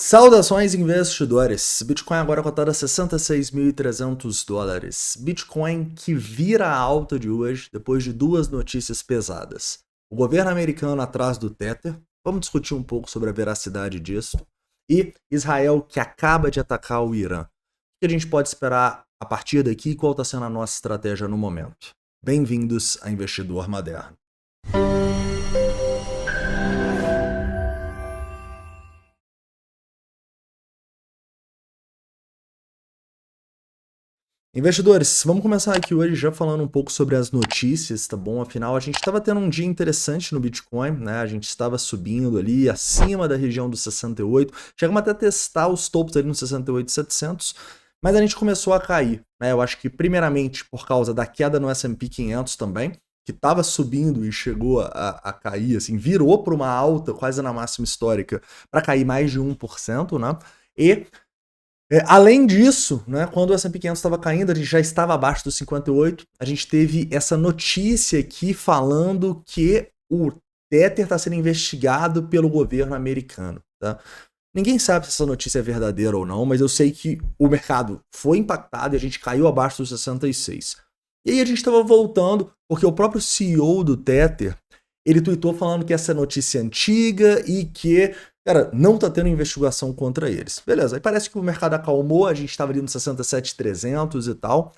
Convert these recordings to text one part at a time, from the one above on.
Saudações investidores, Bitcoin agora cotado a $66.300, Bitcoin que vira a alta de hoje depois de duas notícias pesadas. O governo americano atrás do Tether, vamos discutir um pouco sobre a veracidade disso, e Israel que acaba de atacar o Irã. O que a gente pode esperar a partir daqui e qual está sendo a nossa estratégia no momento? Bem-vindos a Investidor Moderno. Investidores, vamos começar aqui hoje já falando um pouco sobre as notícias, tá bom? Afinal, a gente estava tendo um dia interessante no Bitcoin, né? A gente estava subindo ali acima da região dos 68, chegamos até a testar os topos ali nos 68.700, mas a gente começou a cair, né? Eu acho que primeiramente por causa da queda no S&P 500 também, que estava subindo e chegou a cair, assim, virou para uma alta quase na máxima histórica para cair mais de 1%, né? E além disso, né, quando o S&P 500 estava caindo, a gente já estava abaixo dos 58, a gente teve essa notícia aqui falando que o Tether está sendo investigado pelo governo americano. Tá? Ninguém sabe se essa notícia é verdadeira ou não, mas eu sei que o mercado foi impactado e a gente caiu abaixo dos 66. E aí a gente estava voltando, porque o próprio CEO do Tether, ele tweetou falando que essa notícia é antiga e que cara, não tá tendo investigação contra eles. Beleza, aí parece que o mercado acalmou, a gente estava ali no 67.300 e tal,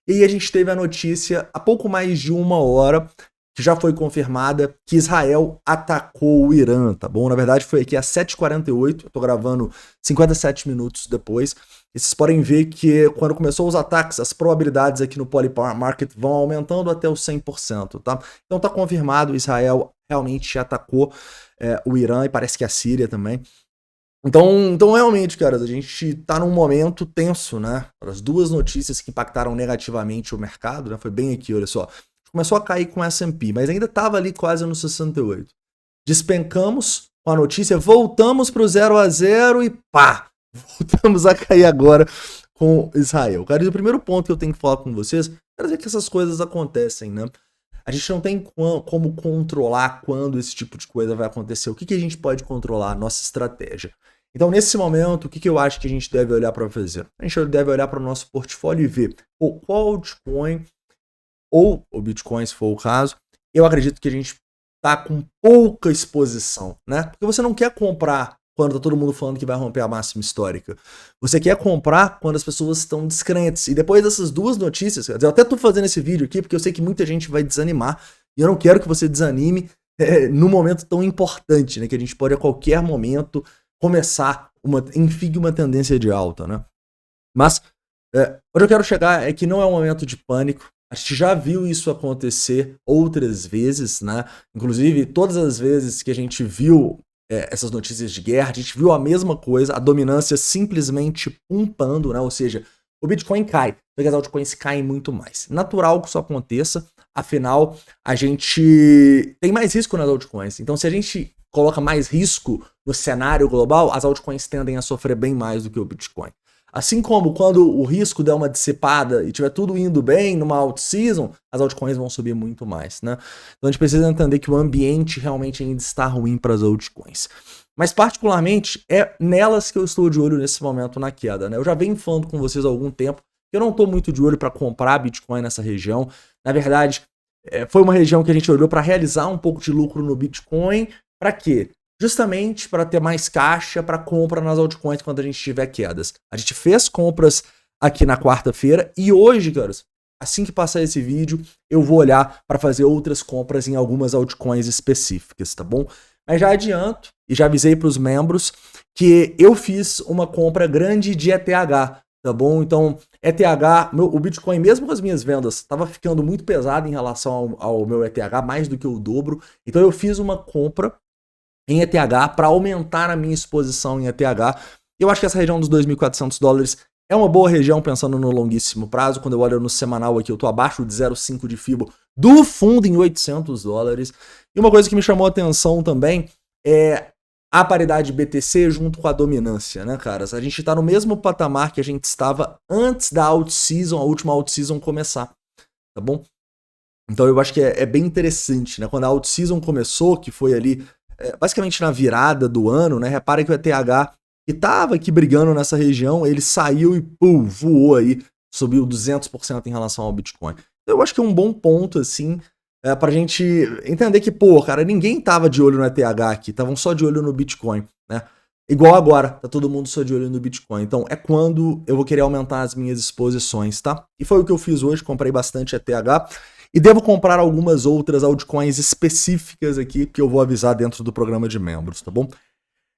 e aí a gente teve a notícia há pouco mais de uma hora, que já foi confirmada, que Israel atacou o Irã, tá bom? Na verdade foi aqui às 7h48, eu tô gravando 57 minutos depois, e vocês podem ver que quando começou os ataques, as probabilidades aqui no Polymarket vão aumentando até os 100%, tá? Então tá confirmado, Israel realmente atacou o Irã e parece que a Síria também. Então realmente, cara, a gente tá num momento tenso, né? As duas notícias que impactaram negativamente o mercado, né? Foi bem aqui, olha só. Começou a cair com o S&P, mas ainda tava ali quase no 68. Despencamos com a notícia, voltamos pro 0 a 0 e pá! Voltamos a cair agora com Israel. Cara, e o primeiro ponto que eu tenho que falar com vocês é dizer que essas coisas acontecem, né? A gente não tem como controlar quando esse tipo de coisa vai acontecer. O que a gente pode controlar? A nossa estratégia. Então, nesse momento, o que eu acho que a gente deve olhar para fazer? A gente deve olhar para o nosso portfólio e ver qual altcoin ou o Bitcoin, se for o caso, eu acredito que a gente tá com pouca exposição, né? Porque você não quer comprar quando tá todo mundo falando que vai romper a máxima histórica. Você quer comprar quando as pessoas estão descrentes. E depois dessas duas notícias, quer dizer, eu até tô fazendo esse vídeo aqui porque eu sei que muita gente vai desanimar e eu não quero que você desanime num momento tão importante, né? Que a gente pode a qualquer momento começar uma tendência de alta, né? Mas onde eu quero chegar é que não é um momento de pânico. A gente já viu isso acontecer outras vezes, né? Inclusive, todas as vezes que a gente viu essas notícias de guerra, a gente viu a mesma coisa, a dominância simplesmente pumpando, né? Ou seja, o Bitcoin cai, porque as altcoins caem muito mais. Natural que isso aconteça, afinal, a gente tem mais risco nas altcoins. Então, se a gente coloca mais risco no cenário global, as altcoins tendem a sofrer bem mais do que o Bitcoin. Assim como quando o risco der uma dissipada e tiver tudo indo bem numa alt-season, as altcoins vão subir muito mais, né? Então a gente precisa entender que o ambiente realmente ainda está ruim para as altcoins. Mas particularmente é nelas que eu estou de olho nesse momento na queda, né? Eu já venho falando com vocês há algum tempo que eu não estou muito de olho para comprar Bitcoin nessa região. Na verdade, foi uma região que a gente olhou para realizar um pouco de lucro no Bitcoin. Para quê? Justamente para ter mais caixa para compra nas altcoins quando a gente tiver quedas. A gente fez compras aqui na quarta-feira e hoje, caras, assim que passar esse vídeo, eu vou olhar para fazer outras compras em algumas altcoins específicas, tá bom? Mas já adianto e já avisei para os membros que eu fiz uma compra grande de ETH, tá bom? Então, ETH, o Bitcoin, mesmo com as minhas vendas, estava ficando muito pesado em relação ao meu ETH, mais do que o dobro. Então, eu fiz uma compra em ETH para aumentar a minha exposição em ETH. Eu acho que essa região dos $2.400 é uma boa região pensando no longuíssimo prazo. Quando eu olho no semanal aqui, eu tô abaixo de 0,5 de FIBO do fundo em $800. E uma coisa que me chamou a atenção também é a paridade BTC junto com a dominância, né, caras? A gente tá no mesmo patamar que a gente estava antes da alt-season, a última alt-season começar, tá bom? Então eu acho que é bem interessante, né? Quando a alt-season começou, que foi ali basicamente na virada do ano, né? Repare que o ETH e tava aqui brigando nessa região, ele saiu e voou aí, subiu 200% em relação ao Bitcoin. Eu acho que é um bom ponto, assim, pra gente entender que, pô, cara, ninguém tava de olho no ETH aqui, estavam só de olho no Bitcoin, né? Igual agora, tá todo mundo só de olho no Bitcoin. Então é quando eu vou querer aumentar as minhas exposições, tá? E foi o que eu fiz hoje, comprei bastante ETH e devo comprar algumas outras altcoins específicas aqui que eu vou avisar dentro do programa de membros, tá bom?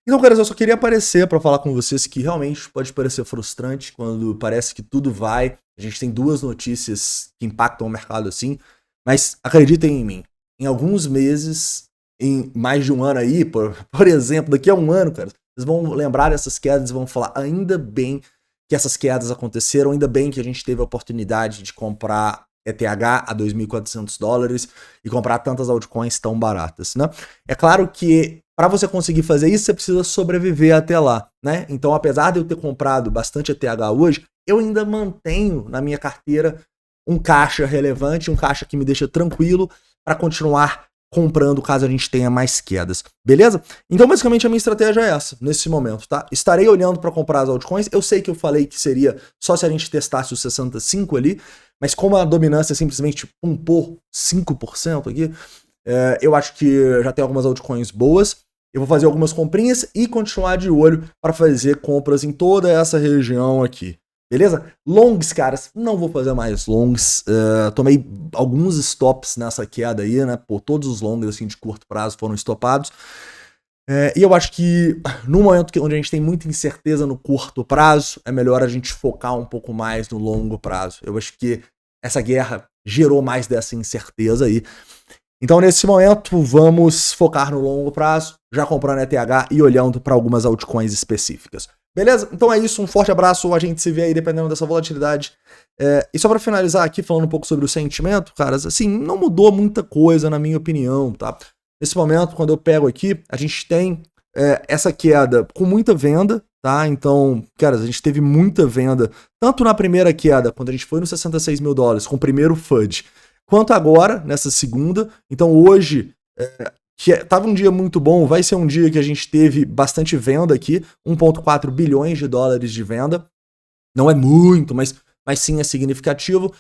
Então, caras, eu só queria aparecer para falar com vocês que realmente pode parecer frustrante quando parece que tudo vai. A gente tem duas notícias que impactam o mercado assim, mas acreditem em mim, em alguns meses, em mais de um ano aí, por exemplo, daqui a um ano, cara, vocês vão lembrar dessas quedas e vão falar, ainda bem que essas quedas aconteceram, ainda bem que a gente teve a oportunidade de comprar ETH a $2.400 e comprar tantas altcoins tão baratas, né? É claro que para você conseguir fazer isso, você precisa sobreviver até lá, né? Então, apesar de eu ter comprado bastante ETH hoje, eu ainda mantenho na minha carteira um caixa relevante, um caixa que me deixa tranquilo para continuar comprando caso a gente tenha mais quedas, beleza? Então, basicamente, a minha estratégia é essa, nesse momento, tá? Estarei olhando para comprar as altcoins, eu sei que eu falei que seria só se a gente testasse o 65 ali, mas como a dominância simplesmente pumpou 5% aqui, eu acho que já tem algumas altcoins boas, eu vou fazer algumas comprinhas e continuar de olho para fazer compras em toda essa região aqui. Beleza? Longs, caras, não vou fazer mais longs. Tomei alguns stops nessa queda aí, né? Pô, todos os longs assim, de curto prazo foram estopados. E eu acho que no momento onde a gente tem muita incerteza no curto prazo, é melhor a gente focar um pouco mais no longo prazo. Eu acho que essa guerra gerou mais dessa incerteza aí. Então, nesse momento, vamos focar no longo prazo, já comprando ETH e olhando para algumas altcoins específicas. Beleza? Então é isso, um forte abraço, a gente se vê aí dependendo dessa volatilidade. E só para finalizar aqui, falando um pouco sobre o sentimento, caras, assim, não mudou muita coisa na minha opinião, tá? Nesse momento, quando eu pego aqui, a gente tem essa queda com muita venda, tá? Então, caras, a gente teve muita venda, tanto na primeira queda, quando a gente foi nos $66 mil, com o primeiro FUD, quanto agora, nessa segunda. Então hoje, que tava um dia muito bom, vai ser um dia que a gente teve bastante venda aqui, 1,4 bilhões de dólares de venda. Não é muito, mas sim é significativo.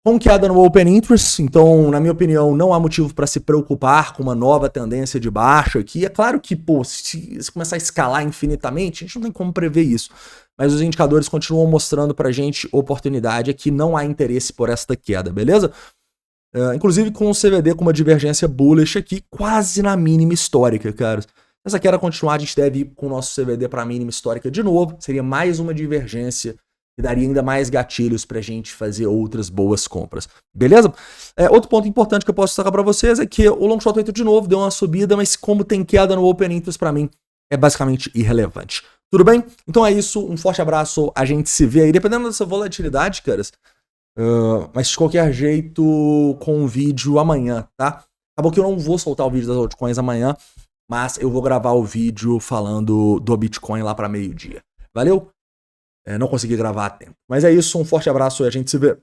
Com queda no Open Interest, então, na minha opinião, não há motivo para se preocupar com uma nova tendência de baixa aqui. É claro que, pô, se começar a escalar infinitamente, a gente não tem como prever isso. Mas os indicadores continuam mostrando pra gente oportunidade aqui, não há interesse por esta queda, beleza? Inclusive com o CVD com uma divergência bullish aqui, quase na mínima histórica, cara. Se essa queda continuar, a gente deve ir com o nosso CVD para a mínima histórica de novo. Seria mais uma divergência e daria ainda mais gatilhos para a gente fazer outras boas compras. Beleza? Outro ponto importante que eu posso destacar para vocês é que o Long Short 8 de novo deu uma subida, mas como tem queda no Open Interest, para mim é basicamente irrelevante. Tudo bem? Então é isso, um forte abraço, a gente se vê aí, dependendo dessa volatilidade, caras. Mas de qualquer jeito, com o vídeo amanhã, tá? Acabou que eu não vou soltar o vídeo das altcoins amanhã, mas eu vou gravar o vídeo falando do Bitcoin lá para meio-dia. Valeu? Não consegui gravar a tempo. Mas é isso, um forte abraço e a gente se vê.